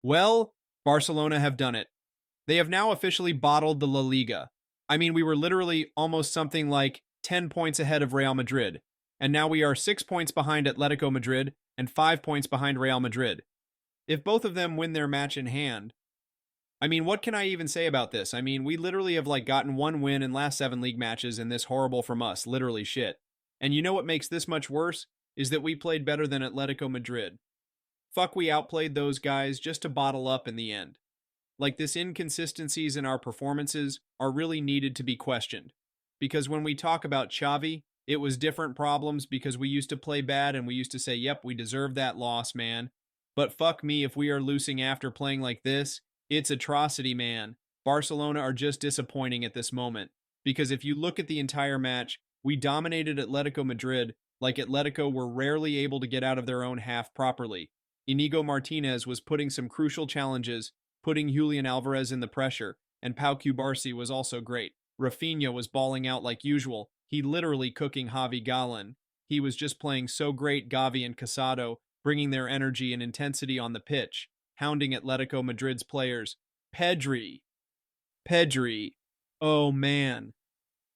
Well, Barcelona have done it. They have now officially bottled the La Liga. I mean, we were literally almost something like 10 points ahead of Real Madrid, and now we are 6 points behind Atletico Madrid and 5 points behind Real Madrid. If both of them win their match in hand, I mean, what can I even say about this? I mean, we literally have gotten one win in last 7 league matches and this horrible from us, literally shit. And you know what makes this much worse is that we played better than Atletico Madrid. Fuck, we outplayed those guys just to bottle up in the end. This inconsistencies in our performances are really needed to be questioned. Because when we talk about Xavi, it was different problems because we used to play bad and we used to say, yep, we deserve that loss, man. But fuck me if we are losing after playing like this. It's atrocity, man. Barcelona are just disappointing at this moment. Because if you look at the entire match, we dominated Atletico Madrid like Atletico were rarely able to get out of their own half properly. Inigo Martinez was putting some crucial challenges, putting Julian Alvarez in the pressure, and Pau Cubarsi was also great. Rafinha was balling out like usual. He literally cooking Javi Galán. He was just playing so great, Gavi and Casado, bringing their energy and intensity on the pitch, hounding Atletico Madrid's players. Pedri. Pedri. Oh man.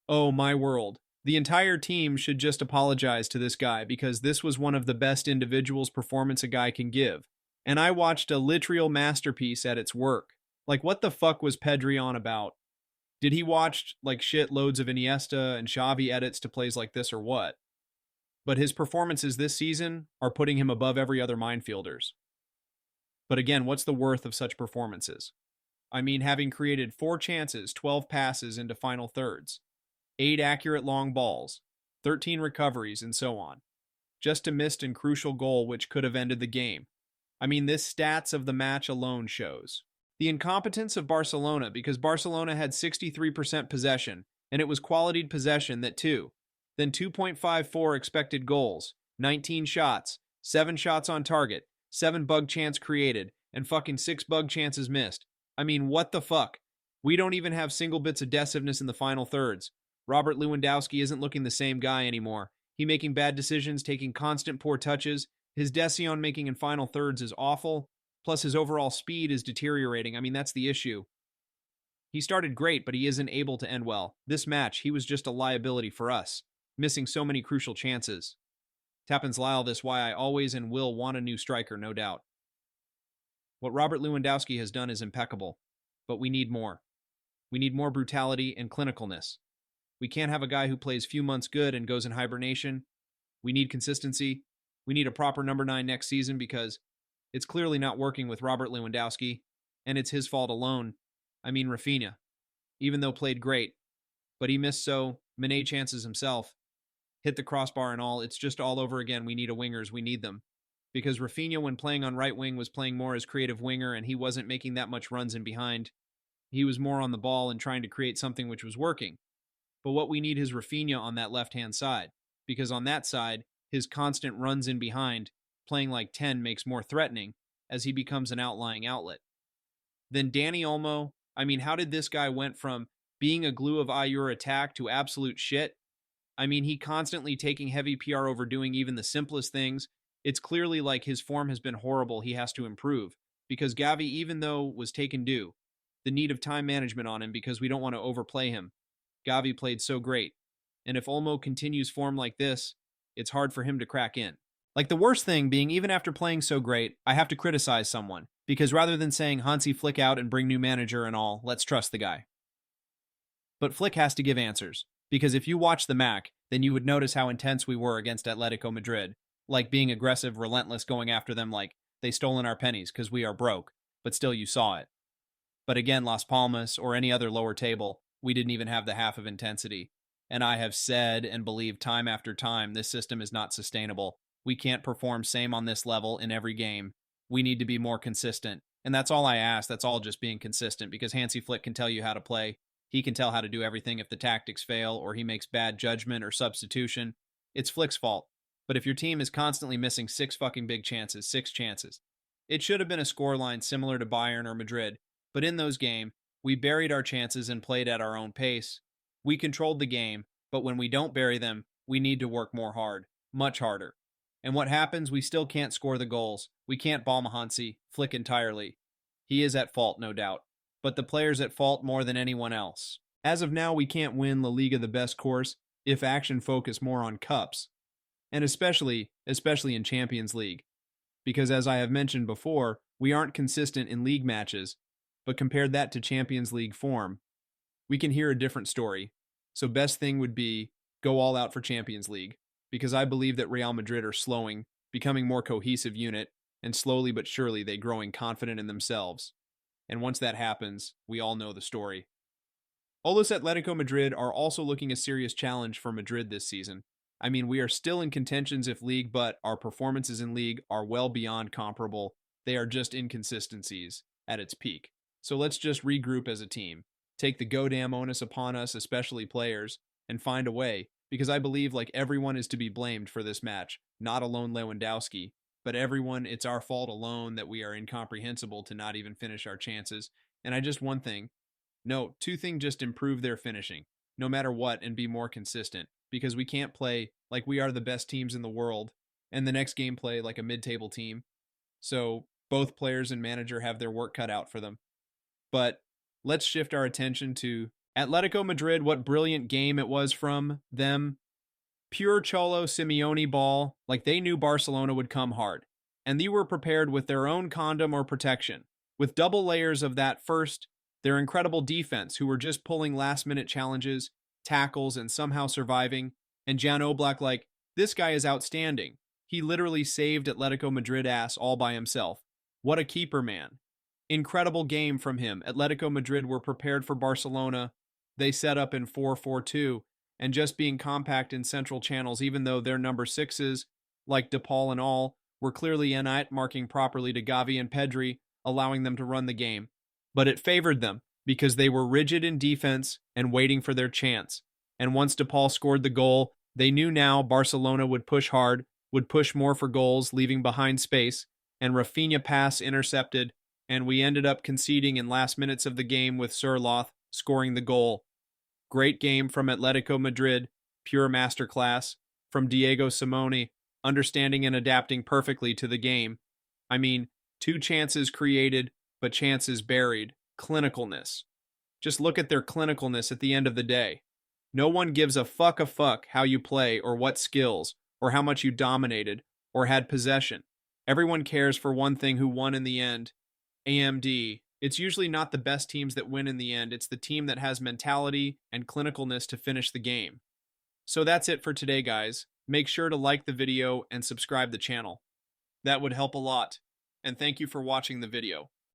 Oh my world. The entire team should just apologize to this guy because this was one of the best individuals performance a guy can give. And I watched a literal masterpiece at its work. What the fuck was Pedri on about? Did he watch shit loads of Iniesta and Xavi edits to plays like this or what? But his performances this season are putting him above every other midfielders. But again, what's the worth of such performances? I mean, having created 4 chances, 12 passes into final thirds, 8 accurate long balls, 13 recoveries, and so on. Just a missed and crucial goal which could have ended the game. I mean, this stats of the match alone shows the incompetence of Barcelona because Barcelona had 63% possession, and it was qualityed possession that too. Then 2.54 expected goals, 19 shots, 7 shots on target, 7 bug chance created, and fucking 6 bug chances missed. I mean, what the fuck? We don't even have single bits of decisiveness in the final thirds. Robert Lewandowski isn't looking the same guy anymore. He making bad decisions, taking constant poor touches. His Desion making in final thirds is awful. Plus his overall speed is deteriorating. I mean, that's the issue. He started great, but he isn't able to end well. This match, he was just a liability for us, missing so many crucial chances. Tappins Lyle this why I always and will want a new striker, no doubt. What Robert Lewandowski has done is impeccable, but we need more. We need more brutality and clinicalness. We can't have a guy who plays few months good and goes in hibernation. We need consistency. We need a proper number 9 next season because it's clearly not working with Robert Lewandowski, and it's his fault alone. I mean Rafinha, even though played great, but he missed so many chances himself. Hit the crossbar and all, it's just all over again. We need a wingers, we need them. Because Rafinha, when playing on right wing, was playing more as creative winger, and he wasn't making that much runs in behind. He was more on the ball and trying to create something which was working. But what we need is Rafinha on that left-hand side, because on that side, his constant runs in behind, playing like 10 makes more threatening as he becomes an outlying outlet. Then Danny Olmo, I mean, how did this guy went from being a glue of your attack to absolute shit? I mean, he constantly taking heavy PR over doing even the simplest things. It's clearly like his form has been horrible. He has to improve because Gavi, even though was taken due, the need of time management on him because we don't want to overplay him. Gavi played so great. And if Olmo continues form like this, it's hard for him to crack in. The worst thing being, even after playing so great, I have to criticize someone. Because rather than saying Hansi Flick out and bring new manager and all, let's trust the guy. But Flick has to give answers. Because if you watch the MAC, then you would notice how intense we were against Atletico Madrid. Being aggressive, relentless, going after them like they stolen our pennies because we are broke. But still you saw it. But again, Las Palmas or any other lower table, we didn't even have the half of intensity. And I have said and believed time after time this system is not sustainable. We can't perform same on this level in every game. We need to be more consistent. And that's all I ask. That's all just being consistent because Hansi Flick can tell you how to play. He can tell how to do everything if the tactics fail or he makes bad judgment or substitution. It's Flick's fault. But if your team is constantly missing 6 fucking big chances, 6 chances, it should have been a scoreline similar to Bayern or Madrid. But in those games, we buried our chances and played at our own pace. We controlled the game, but when we don't bury them, we need to work more hard, much harder. And what happens? We still can't score the goals. We can't ball Hansi Flick entirely. He is at fault, no doubt, but the player's at fault more than anyone else. As of now, we can't win La Liga the best course if action focus more on cups, and especially in Champions League, because as I have mentioned before, we aren't consistent in league matches, but compared that to Champions League form, we can hear a different story. So best thing would be go all out for Champions League, because I believe that Real Madrid are slowing, becoming more cohesive unit, and slowly but surely they growing confident in themselves. And once that happens, we all know the story. Olas Atletico Madrid are also looking a serious challenge for Madrid this season. I mean, we are still in contentions if league, but our performances in league are well beyond comparable. They are just inconsistencies at its peak. So let's just regroup as a team, take the goddamn onus upon us, especially players, and find a way, because I believe like everyone is to be blamed for this match, not alone Lewandowski, but everyone, it's our fault alone that we are incomprehensible to not even finish our chances. And I just one thing, no, two things, just improve their finishing, no matter what, and be more consistent, because we can't play like we are the best teams in the world, and the next game play like a mid-table team. So both players and manager have their work cut out for them. But let's shift our attention to Atletico Madrid. What brilliant game it was from them. Pure Cholo Simeone ball, like they knew Barcelona would come hard, and they were prepared with their own condom or protection, with double layers of that. First, their incredible defense, who were just pulling last-minute challenges, tackles, and somehow surviving, and Jan Oblak, like, this guy is outstanding. He literally saved Atletico Madrid ass all by himself. What a keeper, man. Incredible game from him. Atletico Madrid were prepared for Barcelona. They set up in 4-4-2, and just being compact in central channels, even though their number sixes, like DePaul and all, were clearly innate, marking properly to Gavi and Pedri, allowing them to run the game. But it favored them, because they were rigid in defense and waiting for their chance. And once DePaul scored the goal, they knew now Barcelona would push hard, would push more for goals, leaving behind space, and Rafinha pass intercepted, and we ended up conceding in last minutes of the game with Sorloth scoring the goal. Great game from Atletico Madrid, pure masterclass from Diego Simeone, understanding and adapting perfectly to the game. I mean, 2 chances created, but chances buried. Clinicalness. Just look at their clinicalness at the end of the day. No one gives a fuck how you play or what skills or how much you dominated or had possession. Everyone cares for one thing: who won in the end. AMD. It's usually not the best teams that win in the end. It's the team that has mentality and clinicalness to finish the game. So that's it for today, guys. Make sure to like the video and subscribe the channel. That would help a lot. And thank you for watching the video.